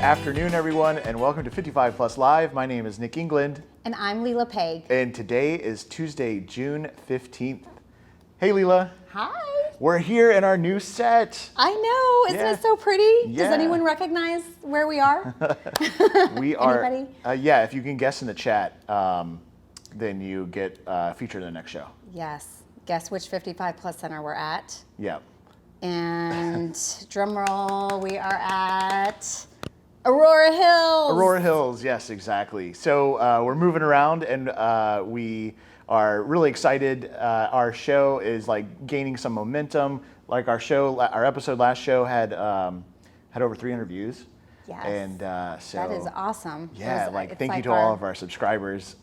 afternoon, everyone, and welcome to 55 Plus Live. My name is Nick England. And I'm Leela Peg. And today is Tuesday, June 15th. Hey, Leela. Hi. We're here in our new set. I know. Isn't it so pretty? Yeah. Does anyone recognize where we are? We are. Anybody? Yeah, if you can guess in the chat, then you get featured in the next show. Yes. Guess which 55 Plus Center we're at. Yeah. And drum roll, we are at Aurora Hills. Aurora Hills, yes, exactly. So we're moving around, and we are really excited. Our show is like gaining some momentum. Like our episode last show had over 300 views. Yes. And so that is awesome. Yeah, thank you to all of our subscribers.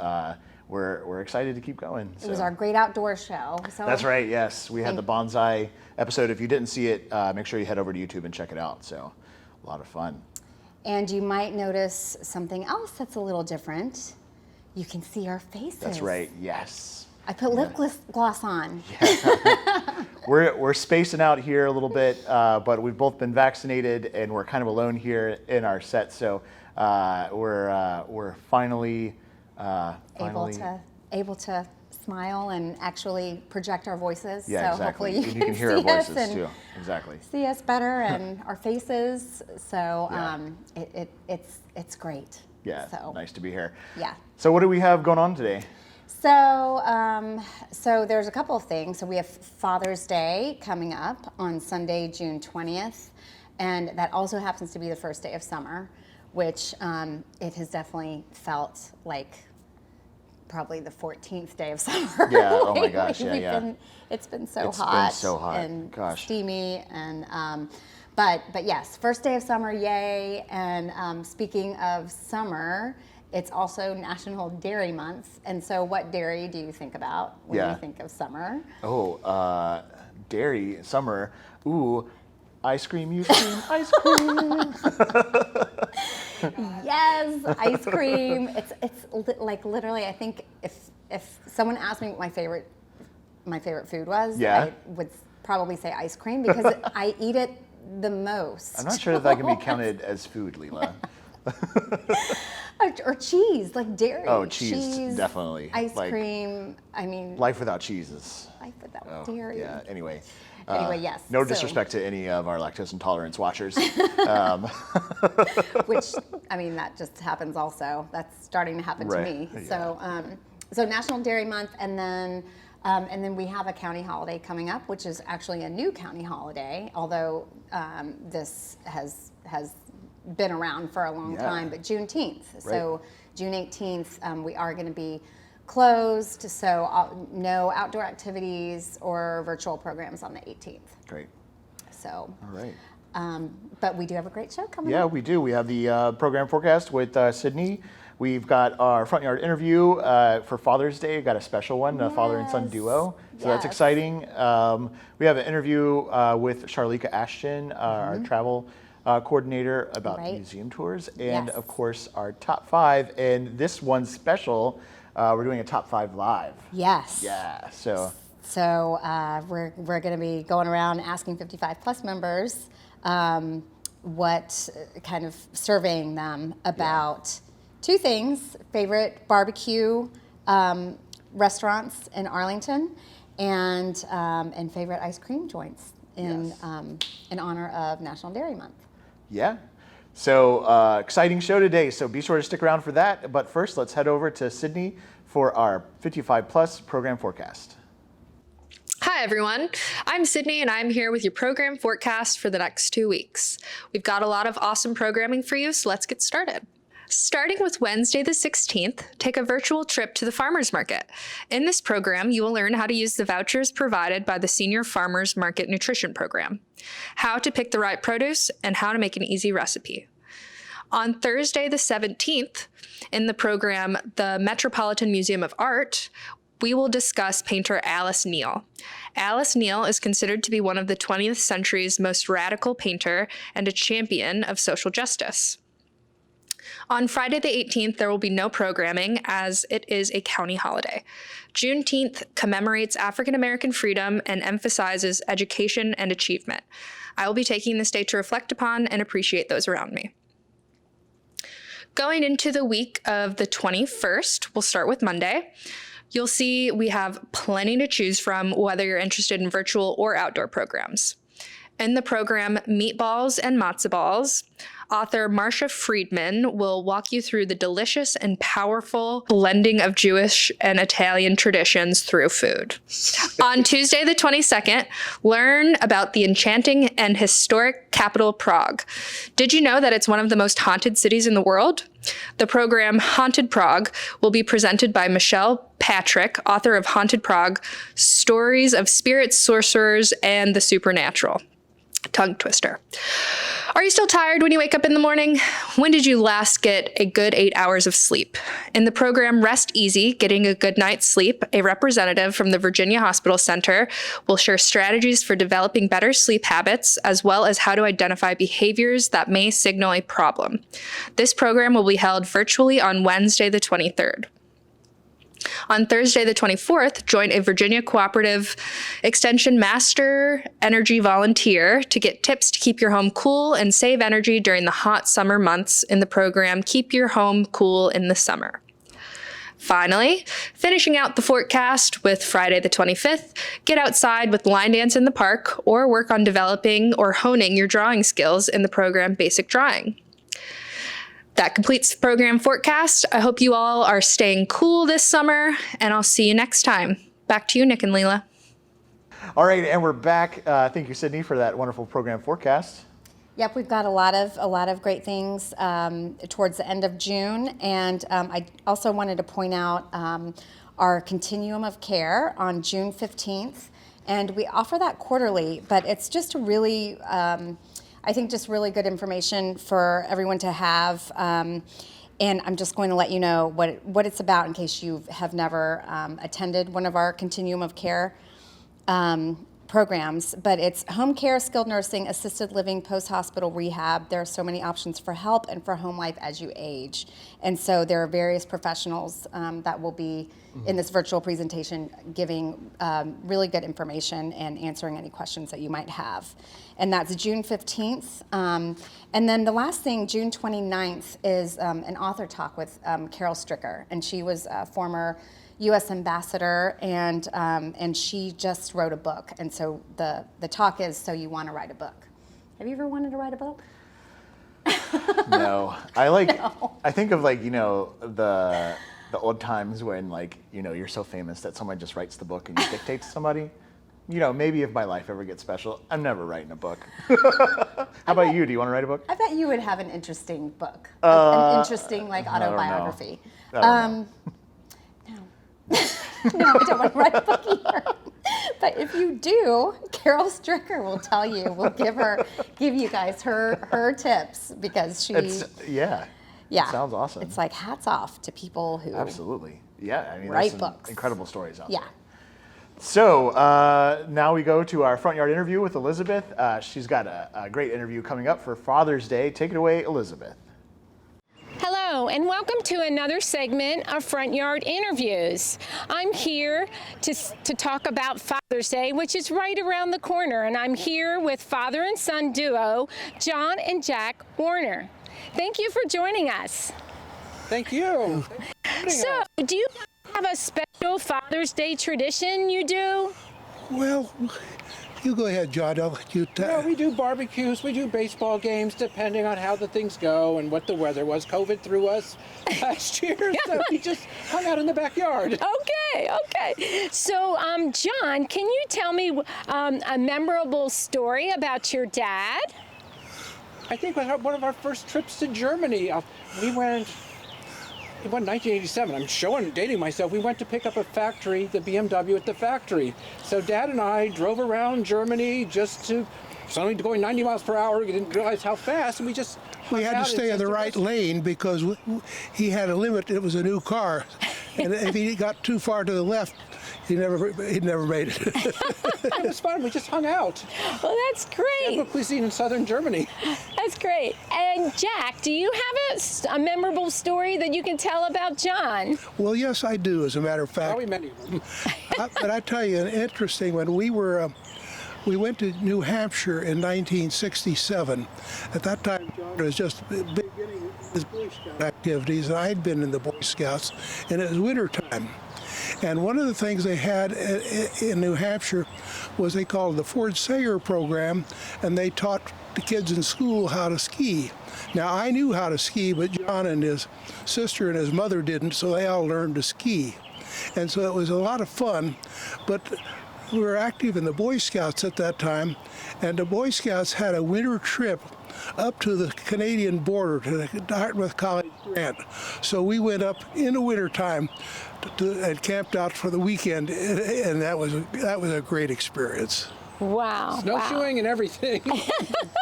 We're excited to keep going. It was our great outdoor show. So that's right. Yes, we had the bonsai episode. If you didn't see it, make sure you head over to YouTube and check it out. So a lot of fun. And you might notice something else that's a little different. You can see our faces. That's right. Yes. I put lip gloss on. Yeah. we're spacing out here a little bit, but we've both been vaccinated, and we're kind of alone here in our set. So we're finally able to smile and actually project our voices. Yeah, so exactly. hopefully you can hear our voices too. Exactly. See us better and our faces. So it's great. Yeah. So nice to be here. Yeah. So what do we have going on today? So there's a couple of things. So we have Father's Day coming up on Sunday, June 20th, and that also happens to be the first day of summer, which it has definitely felt like probably the 14th day of summer. Yeah. Oh my gosh. Yeah. It's been so it's hot. Been so hot. And gosh. steamy and. But yes, first day of summer, yay! And speaking of summer, it's also National Dairy Month. And so, what dairy do you think about when you think of summer? Oh, dairy, summer. Ooh, ice cream, you cream, ice cream. Yes, ice cream. It's like literally. I think if someone asked me what my favorite food was, I would probably say ice cream because I eat it the most. I'm not sure if that can be counted as food, Leela. Or cheese, like dairy. Oh, cheese, definitely. Ice cream. I mean, life without cheese is. Life without dairy. Yeah. Anyway, yes. No disrespect to any of our lactose intolerance watchers. Which, I mean, that just happens also. That's starting to happen to me. Yeah. So National Dairy Month, and then we have a county holiday coming up, which is actually a new county holiday, although this has been around for a long time, but Juneteenth. Right. So June 18th, we are going to be closed, so no outdoor activities or virtual programs on the 18th. Great. So. All right. But we do have a great show coming up. Yeah, we do. We have the program forecast with Sydney. We've got our front yard interview for Father's Day. We've got a special one, a father and son duo. So that's exciting. We have an interview with Charlika Ashton, our travel coordinator, about museum tours. And of course, our top 5. And this one's special. We're doing a top 5 live. Yes. Yeah. So we're going to be going around asking 55 Plus members what kind of surveying them about 2 things: favorite barbecue restaurants in Arlington, and favorite ice cream joints in honor of National Dairy Month. Yeah. So exciting show today. So be sure to stick around for that. But first, let's head over to Sydney for our 55 Plus program forecast. Hi everyone, I'm Sydney and I'm here with your program forecast for the next 2 weeks. We've got a lot of awesome programming for you, so let's get started. Starting with Wednesday the 16th, take a virtual trip to the farmers market. In this program, you will learn how to use the vouchers provided by the Senior Farmers Market Nutrition Program, how to pick the right produce, and how to make an easy recipe. On Thursday the 17th, in the program, the Metropolitan Museum of Art, we will discuss painter Alice Neel. Alice Neel is considered to be one of the 20th century's most radical painter and a champion of social justice. On Friday the 18th, there will be no programming as it is a county holiday. Juneteenth commemorates African American freedom and emphasizes education and achievement. I will be taking this day to reflect upon and appreciate those around me. Going into the week of the 21st, we'll start with Monday. You'll see we have plenty to choose from, whether you're interested in virtual or outdoor programs. In the program Meatballs and Matzo Balls, author Marcia Friedman will walk you through the delicious and powerful blending of Jewish and Italian traditions through food. On Tuesday, the 22nd, learn about the enchanting and historic capital Prague. Did you know that it's one of the most haunted cities in the world? The program Haunted Prague will be presented by Michelle Patrick, author of Haunted Prague, Stories of Spirits, Sorcerers, and the Supernatural. Tongue twister. Are you still tired when you wake up in the morning? When did you last get a good 8 hours of sleep? In the program Rest Easy, Getting a Good Night's Sleep, a representative from the Virginia Hospital Center will share strategies for developing better sleep habits, as well as how to identify behaviors that may signal a problem. This program will be held virtually on Wednesday, the 23rd. On Thursday, the 24th, join a Virginia Cooperative Extension Master Energy Volunteer to get tips to keep your home cool and save energy during the hot summer months in the program Keep Your Home Cool in the Summer. Finally, finishing out the forecast with Friday the 25th, get outside with line dance in the park or work on developing or honing your drawing skills in the program Basic Drawing. That completes the program forecast. I hope you all are staying cool this summer, and I'll see you next time. Back to you, Nick and Leela. All right, and we're back. Thank you, Sydney, for that wonderful program forecast. Yep, we've got a lot of great things towards the end of June, and I also wanted to point out our continuum of care on June 15th, and we offer that quarterly, but it's just really I think just really good information for everyone to have. And I'm just going to let you know what it's about in case you have never attended one of our continuum of care programs. But it's home care, skilled nursing, assisted living, post-hospital rehab. There are so many options for help and for home life as you age. And so there are various professionals that will be in this virtual presentation giving really good information and answering any questions that you might have. And that's June 15th. And then the last thing, June 29th, is an author talk with Carol Stricker. And she was a former U.S. ambassador, and she just wrote a book. And so the talk is, So You Want to Write a Book. Have you ever wanted to write a book? No. I think of the old times when you're so famous that someone just writes the book and you dictate to somebody. Maybe if my life ever gets special, I'm never writing a book. How about you? Do you want to write a book? I bet you would have an interesting book, an interesting autobiography. I don't know. No, I don't want to write a book either. But if you do, Carol Stricker will tell you. We'll give you guys her tips because she. Yeah. Sounds awesome. It's like hats off to people who. Absolutely. Yeah. I mean, write there's some books. incredible stories out there. Yeah. So now we go to our front yard interview with Elizabeth. She's got a great interview coming up for Father's Day. Take it away, Elizabeth. Hello, and welcome to another segment of Front Yard Interviews. I'm here to talk about Father's Day, which is right around the corner, and I'm here with father and son duo, John and Jack Warner. Thank you for joining us. Thank you. So, do you have a special Father's Day tradition you do? Well, you go ahead, John. I'll let you tell. Well, we do barbecues, we do baseball games, depending on how the things go and what the weather was. COVID threw us last year, so we just hung out in the backyard. Okay. So, John, can you tell me a memorable story about your dad? I think one of our first trips to Germany, we went in 1987. I'm dating myself. We went to pick up a factory, the BMW at the factory. So Dad and I drove around Germany just to, suddenly going 90 miles per hour. We didn't realize how fast, and we had to stay in the right lane because he had a limit. It was a new car, and if he got too far to the left, he'd never made it. It was fun. We just hung out. Well, that's great. What cuisine in southern Germany. That's great. And Jack, do you have a memorable story that you can tell about John? Well, yes, I do, as a matter of fact. Probably many of them. But I tell you, an interesting one. We went to New Hampshire in 1967. At that time, John was just beginning his Boy Scout activities, and I'd been in the Boy Scouts, and it was winter time. And one of the things they had in New Hampshire was they called the Ford Sayer program, and they taught the kids in school how to ski. Now, I knew how to ski, but John and his sister and his mother didn't, so they all learned to ski. And so it was a lot of fun, but we were active in the Boy Scouts at that time, and the Boy Scouts had a winter trip up to the Canadian border to the Dartmouth College Grant. So we went up in the winter time and camped out for the weekend, and that was a great experience. Wow. Snowshoeing and everything.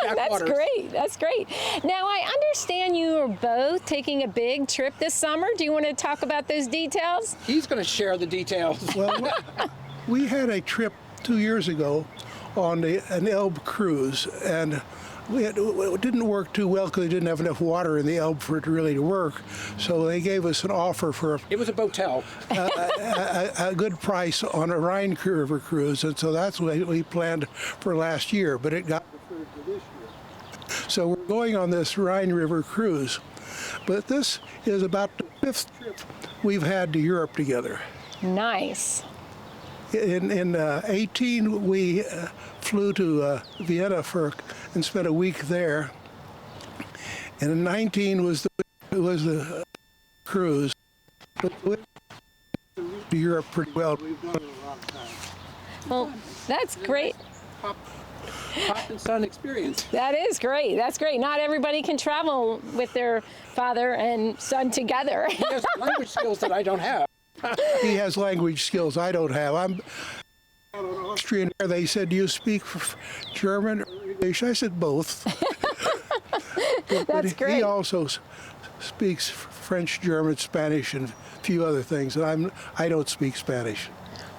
That's great. That's great. Now, I understand you are both taking a big trip this summer. Do you want to talk about those details? He's going to share the details. Well, we had a trip 2 years ago on an Elbe cruise, and it didn't work too well because they didn't have enough water in the Elbe for it really to work. So they gave us an offer for It was a botel. a good price on a Rhine River cruise, and so that's what we planned for last year, but it got deferred to this year. So we're going on this Rhine River cruise, but this is about the 5th trip we've had to Europe together. Nice. In 18, we flew to Vienna and spent a week there. And in 19 was the cruise. But we went to Europe pretty well. We've done it a long time. Well, that's great. Pop and son experience. That is great. That's great. Not everybody can travel with their father and son together. He has language skills that I don't have. He has language skills I don't have. I'm out in Austrian. They said, "Do you speak German or English?" I said, "Both." That's great. He also speaks French, German, Spanish, and a few other things. And I don't speak Spanish.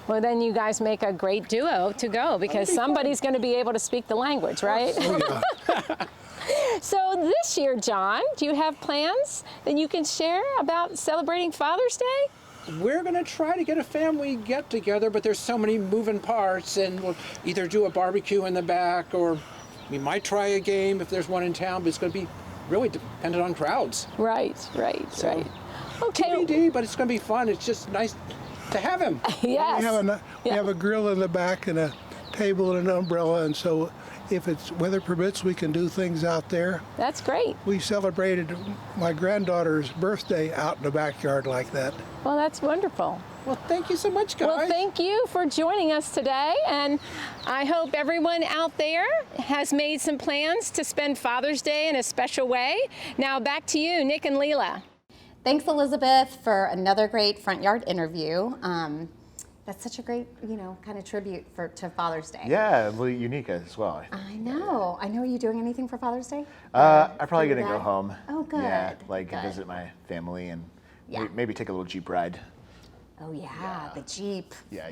Well, then you guys make a great duo to go because somebody's going to be able to speak the language, right? Oh, yeah. So this year, John, do you have plans that you can share about celebrating Father's Day? We're going to try to get a family get together, but there's so many moving parts, and we'll either do a barbecue in the back, or we might try a game if there's one in town, but it's going to be really dependent on crowds. Right. Okay. TBD, but it's going to be fun. It's just nice to have him. Yes. We have a grill in the back and a table and an umbrella, and so if it's weather permits, we can do things out there. That's great. We celebrated my granddaughter's birthday out in the backyard like that. Well, that's wonderful. Well, thank you so much, guys. Well, thank you for joining us today, and I hope everyone out there has made some plans to spend Father's Day in a special way. Now back to you, Nick and Leela. Thanks, Elizabeth, for another great front yard interview. That's such a great, kind of tribute to Father's Day. Yeah, really unique as well. I know. Are you doing anything for Father's Day? I'm probably for gonna your go dad? home. Oh, good. Yeah, like Good. visit my family and Yeah. maybe take a little Jeep ride. Oh yeah, the Jeep. Yeah,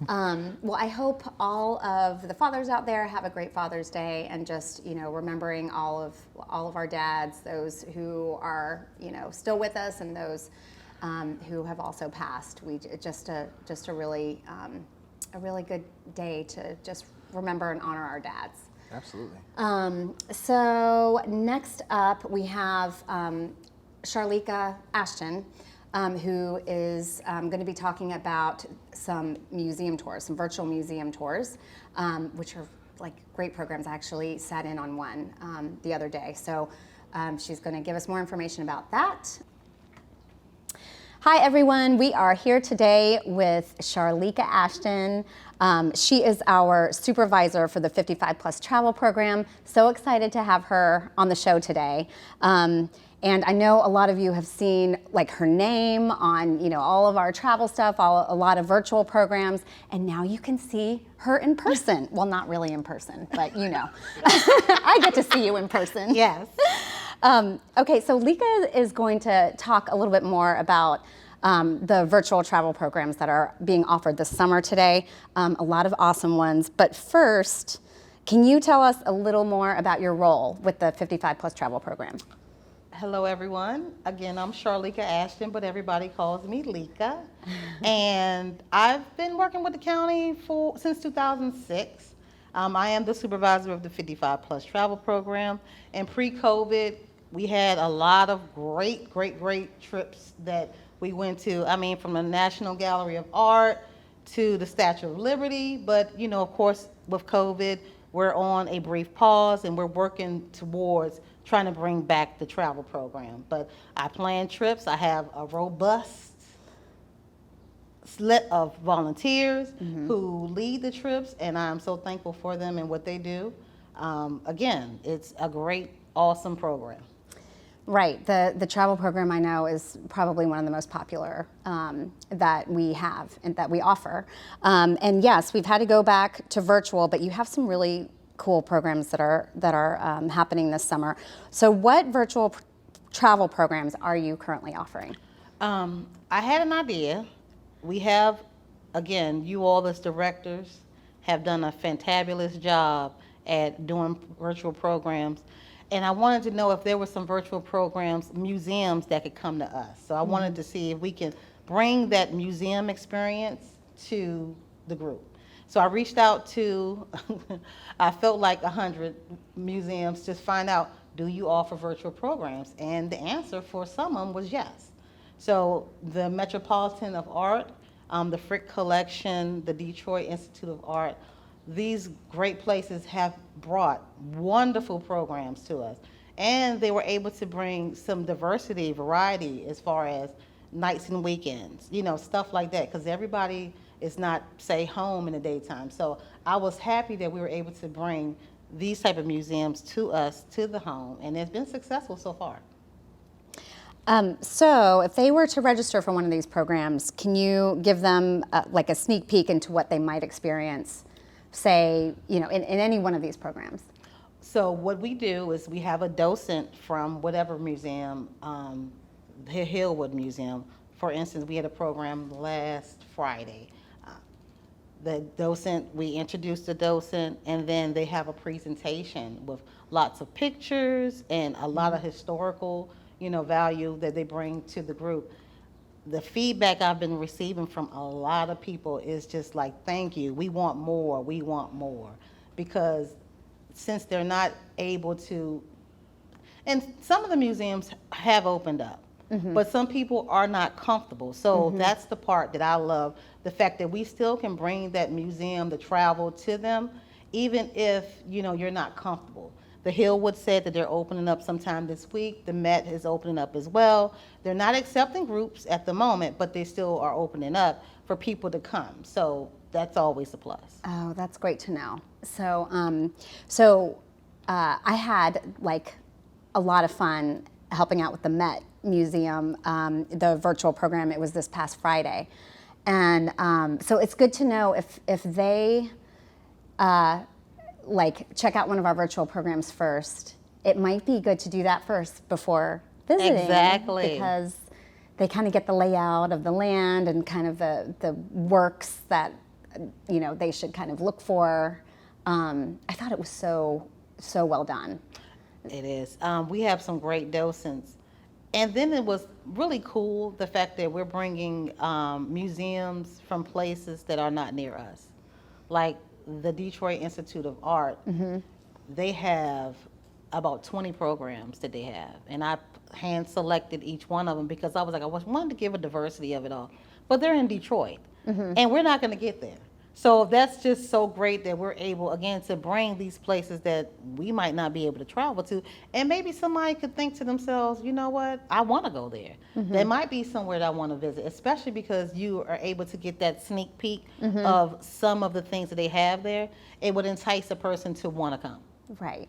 Well, I hope all of the fathers out there have a great Father's Day, and just remembering all of our dads, those who are still with us, and those who have also passed. Just a really good day to just remember and honor our dads. Absolutely. So next up we have Charlika Ashton, who is going to be talking about some museum tours, some virtual museum tours, which are like great programs. I actually sat in on one the other day. So she's going to give us more information about that. Hi everyone, we are here today with Charlika Ashton. She is our supervisor for the 55 Plus travel program. So excited to have her on the show today. And I know a lot of you have seen like her name on all of our travel stuff, a lot of virtual programs, and now you can see her in person. Well, not really in person, but I get to see you in person. Yes. Okay, so Lika is going to talk a little bit more about the virtual travel programs that are being offered this summer today. A lot of awesome ones. But first, can you tell us a little more about your role with the 55 Plus travel program? Hello, everyone. Again, I'm Charlika Ashton, but everybody calls me Lika. And I've been working with the county since 2006. I am the supervisor of the 55 Plus travel program. And pre-COVID, We had a lot of great trips that we went to. I mean, from the National Gallery of Art to the Statue of Liberty. But, of course, with COVID, we're on a brief pause and we're working towards trying to bring back the travel program. But I plan trips. I have a robust set of volunteers who lead the trips, and I'm so thankful for them and what they do. Again, it's a great, awesome program. Right. The travel program I know is probably one of the most popular that we have and that we offer. And yes, we've had to go back to virtual, but you have some really cool programs that are happening this summer. So what virtual travel programs are you currently offering? I had an idea. We have, again, you all as directors have done a fantabulous job at doing virtual programs. And I wanted to know if there were some virtual programs, museums that could come to us. So I wanted to see if we can bring that museum experience to the group. So I reached out to, I felt like 100 museums to find out, do you offer virtual programs? And the answer for some of them was yes. So the Metropolitan of Art, the Frick Collection, the Detroit Institute of Art, these great places have brought wonderful programs to us. And they were able to bring some diversity, variety as far as nights and weekends, stuff like that, because everybody is not, say, home in the daytime. So I was happy that we were able to bring these type of museums to us, to the home, and it's been successful so far. So if they were to register for one of these programs, can you give them like a sneak peek into what they might experience, say, in any one of these programs? So what we do is we have a docent from whatever museum, the Hillwood Museum. For instance, we had a program last Friday. The docent, we introduced the docent, and then they have a presentation with lots of pictures and a lot of historical, value that they bring to the group. The feedback I've been receiving from a lot of people is just like, thank you, we want more. Because since they're not able to, and some of the museums have opened up, but some people are not comfortable. So that's the part that I love, the fact that we still can bring that museum, the travel to them, even if, you're not comfortable. The Hillwood said that they're opening up sometime this week. The Met is opening up as well. They're not accepting groups at the moment, but they still are opening up for people to come. So that's always a plus. Oh, that's great to know. So, I had like a lot of fun helping out with the Met Museum, the virtual program. It was this past Friday, and so it's good to know if they check out one of our virtual programs first. It might be good to do that first before visiting. Exactly. Because they kind of get the layout of the land and kind of the works that they should kind of look for. I thought it was so well done. It is. We have some great docents. And then it was really cool, the fact that we're bringing museums from places that are not near us. Like the Detroit Institute of Art, they have about 20 programs that they have. And I hand selected each one of them because I was like, I wanted to give a diversity of it all. But they're in Detroit, and we're not going to get there. So that's just so great that we're able, again, to bring these places that we might not be able to travel to. And maybe somebody could think to themselves, you know what, I want to go there. There might be somewhere that I want to visit, especially because you are able to get that sneak peek of some of the things that they have there. It would entice a person to want to come. Right.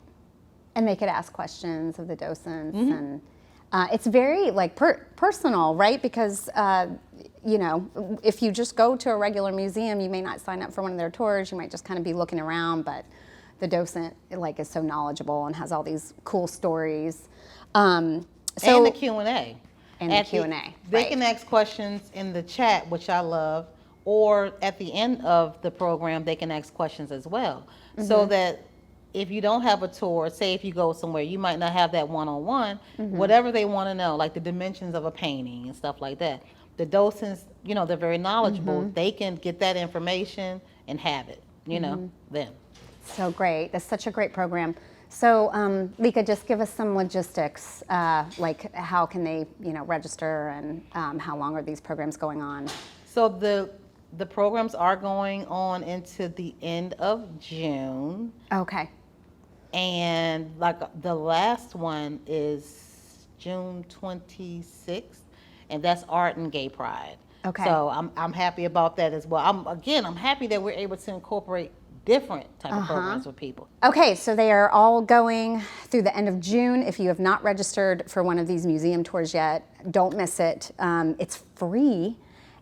And they could ask questions of the docents. And it's very personal, right? Because if you just go to a regular museum, you may not sign up for one of their tours. You might just kind of be looking around, but the docent is so knowledgeable and has all these cool stories. And the Q&A. And the Q&A. They can ask questions in the chat, which I love, or at the end of the program, they can ask questions as well. So that if you don't have a tour, say if you go somewhere, you might not have that one-on-one, whatever they want to know, like the dimensions of a painting and stuff like that. The docents, they're very knowledgeable. They can get that information and have it, them. So great. That's such a great program. So, Lika, just give us some logistics, like how can they, register, and how long are these programs going on? So the programs are going on into the end of June, Okay. and like the last one is June 26th, and that's Art and Gay Pride. Okay. So I'm happy about that as well. I'm happy that we're able to incorporate different type of programs with people. Okay, so they are all going through the end of June. If you have not registered for one of these museum tours yet, don't miss it. It's free.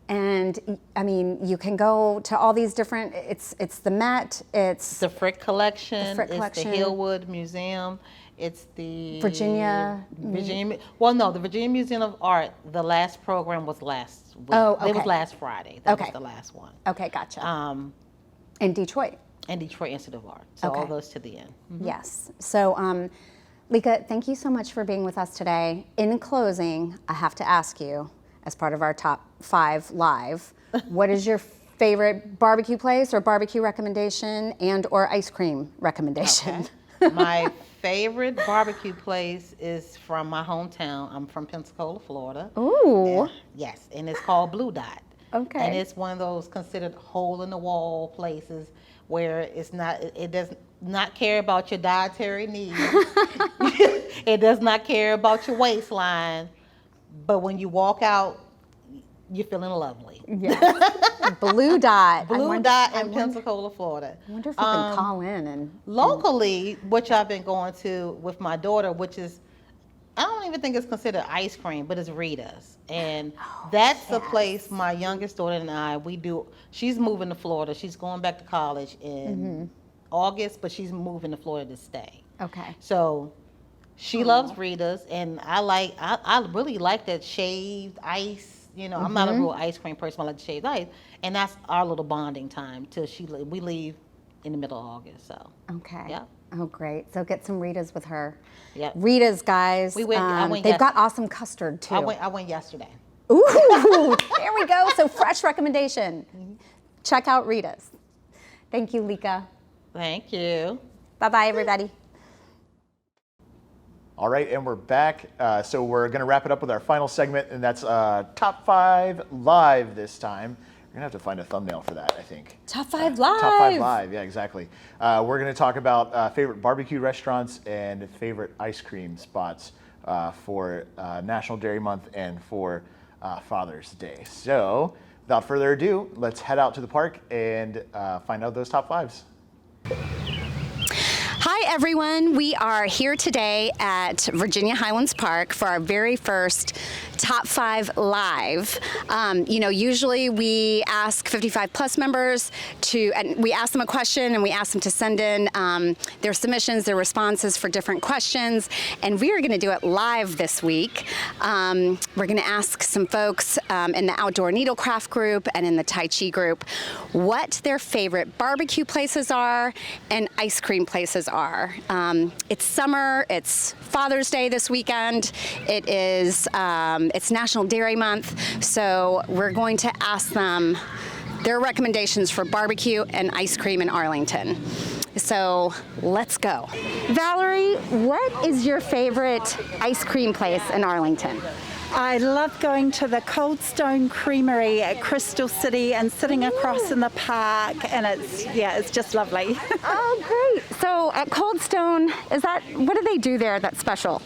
And I mean, you can go to all these different, it's the Met, it's The Frick Collection, Frick it's Collection. the Hillwood Museum, it's the Virginia. The Virginia Museum of Art, the last program was last week. Oh, It was okay. last Friday. That Okay. was the last one. Okay, gotcha. Um, In Detroit. and Detroit Institute of Art. So all Okay. those to the end. Yes. So, Lika, thank you so much for being with us today. In closing, I have to ask you, as part of our top 5 live, what is your favorite barbecue place or barbecue recommendation and/or ice cream recommendation? My favorite barbecue place is from my hometown. I'm from Pensacola, Florida. Ooh. Yes, and it's called Blue Dot. Okay. And it's one of those considered hole in the wall places where it does not care about your dietary needs. It does not care about your waistline. But when you walk out, you're feeling lovely. Yes. Blue Dot. Blue Dot in Pensacola, Florida. I wonder if you can call in and. Locally, which I've been going to with my daughter, which is, I don't even think it's considered ice cream, but it's Rita's. And that's the place my youngest daughter and I, she's moving to Florida. She's going back to college in August, but she's moving to Florida to stay. Okay. So she loves Rita's, and I really like that shaved ice. I'm not a real ice cream person. I like shaved ice, and that's our little bonding time till we leave in the middle of August. So Okay. yeah. Oh, great. So get some Rita's with her. Yep. Rita's, guys. I went they've got awesome custard too. I went yesterday. Ooh, there we go. So fresh recommendation. Check out Rita's. Thank you, Lika. Thank you. Bye-bye, everybody. All right, and we're back. So we're going to wrap it up with our final segment, and that's Top 5 Live this time. We're going to have to find a thumbnail for that, I think. Top 5 Live. Top 5 Live, yeah, exactly. We're going to talk about favorite barbecue restaurants and favorite ice cream spots for National Dairy Month and for Father's Day. So without further ado, let's head out to the park and find out those top 5s. Hi, everyone. We are here today at Virginia Highlands Park for our very first Top 5 Live. Usually we ask 55 plus members and we ask them a question and we ask them to send in their submissions, their responses for different questions. And we are going to do it live this week. We're going to ask some folks in the outdoor needlecraft group and in the Tai Chi group what their favorite barbecue places are and ice cream places are. It's summer, it's Father's Day this weekend, it's National Dairy Month, so we're going to ask them their recommendations for barbecue and ice cream in Arlington. So let's go. Valerie, what is your favorite ice cream place in Arlington? I love going to the Cold Stone Creamery at Crystal City and sitting across in the park, and it's just lovely. Oh, great. So at Cold Stone, what do they do there that's special?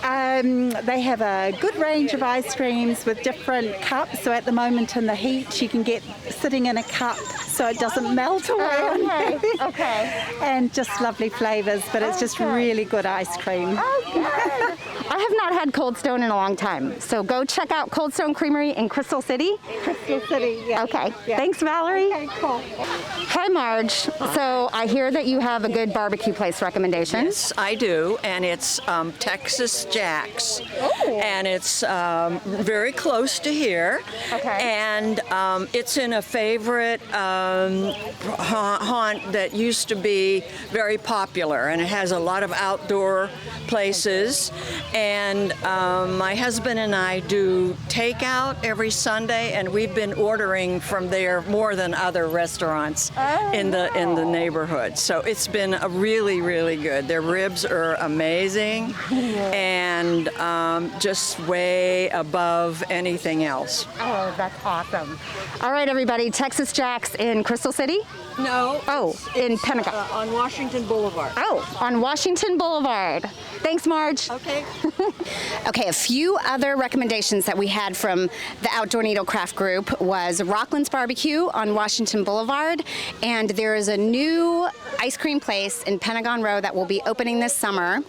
They have a good range of ice creams with different cups. So at the moment in the heat, you can get sitting in a cup so it doesn't melt away on you. Okay. And just lovely flavors, but it's just really good ice cream. Oh, good. I have not had Cold Stone in a long time, so go check out Cold Stone Creamery in Crystal City. Crystal City, yeah. Okay. Yeah. Thanks, Valerie. Okay, cool. Hi, Marge. So I hear that you have a good barbecue place recommendation. Yes, I do, and it's Texas Jack's, and it's very close to here. Okay. And it's in a favorite haunt that used to be very popular, and it has a lot of outdoor places. And my husband and I do takeout every Sunday, and we've been ordering from there more than other restaurants in the neighborhood. So it's been a really, really good. Their ribs are amazing, and just way above anything else. Oh, that's awesome. All right, everybody, Texas Jack's in Crystal City? No. Oh, in Pentagon. On Washington Boulevard. Oh, on Washington Boulevard. Thanks, Marge. Okay. Okay, a few other recommendations that we had from the Outdoor Needlecraft group was Rockland's Barbecue on Washington Boulevard, and there is a new ice cream place in Pentagon Row that will be opening this summer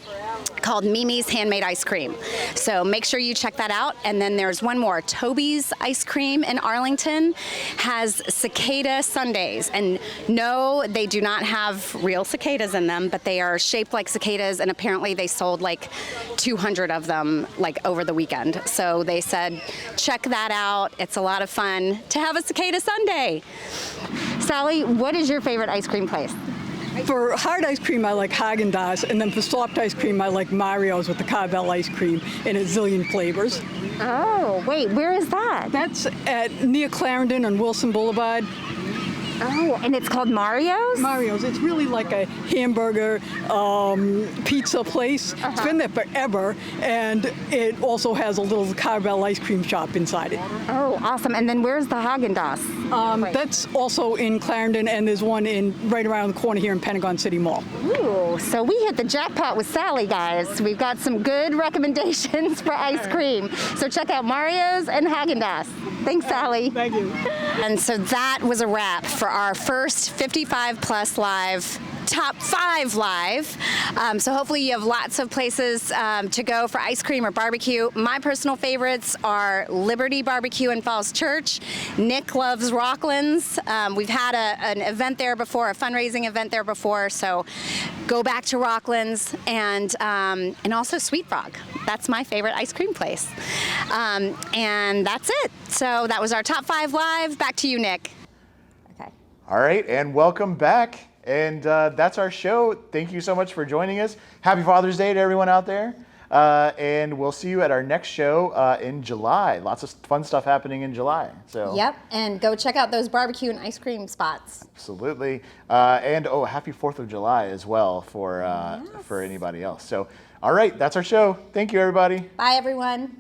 called Mimi's Handmade Ice Cream. So make sure you check that out. And then there's one more. Toby's Ice Cream in Arlington has cicada sundaes. And no, they do not have real cicadas in them, but they are shaped like cicadas, and apparently they sold like 200 of them like over the weekend. So they said, check that out. It's a lot of fun to have a cicada sundae. Sally, what is your favorite ice cream place? For hard ice cream, I like Haagen-Dazs, and then for soft ice cream, I like Mario's with the Carvel ice cream in a zillion flavors. Oh, wait, where is that? That's near Clarendon on Wilson Boulevard. Oh, and it's called Mario's? Mario's. It's really like a hamburger pizza place. It's been there forever, and it also has a little Carvel ice cream shop inside it. Oh, awesome. And then where's the Haagen-Dazs? That's also in Clarendon, and there's one right around the corner here in Pentagon City Mall. Ooh, so we hit the jackpot with Sally, guys. We've got some good recommendations for ice cream. So check out Mario's and Haagen-Dazs. Thanks, Sally. Thank you. And so that was a wrap for our first 55 Plus Live Top 5 Live. So hopefully you have lots of places to go for ice cream or barbecue. My personal favorites are Liberty Barbecue in Falls Church. Nick loves Rockland's. We've had an event there before, a fundraising event there before, so go back to Rockland's, and also Sweet Frog. That's my favorite ice cream place. And that's it. So that was our Top 5 Live. Back to you, Nick. Okay. All right, and welcome back. And that's our show. Thank you so much for joining us. Happy Father's Day to everyone out there. And we'll see you at our next show in July. Lots of fun stuff happening in July. So. Yep, and go check out those barbecue and ice cream spots. Absolutely. And happy 4th of July as well for anybody else. So, all right, that's our show. Thank you, everybody. Bye, everyone.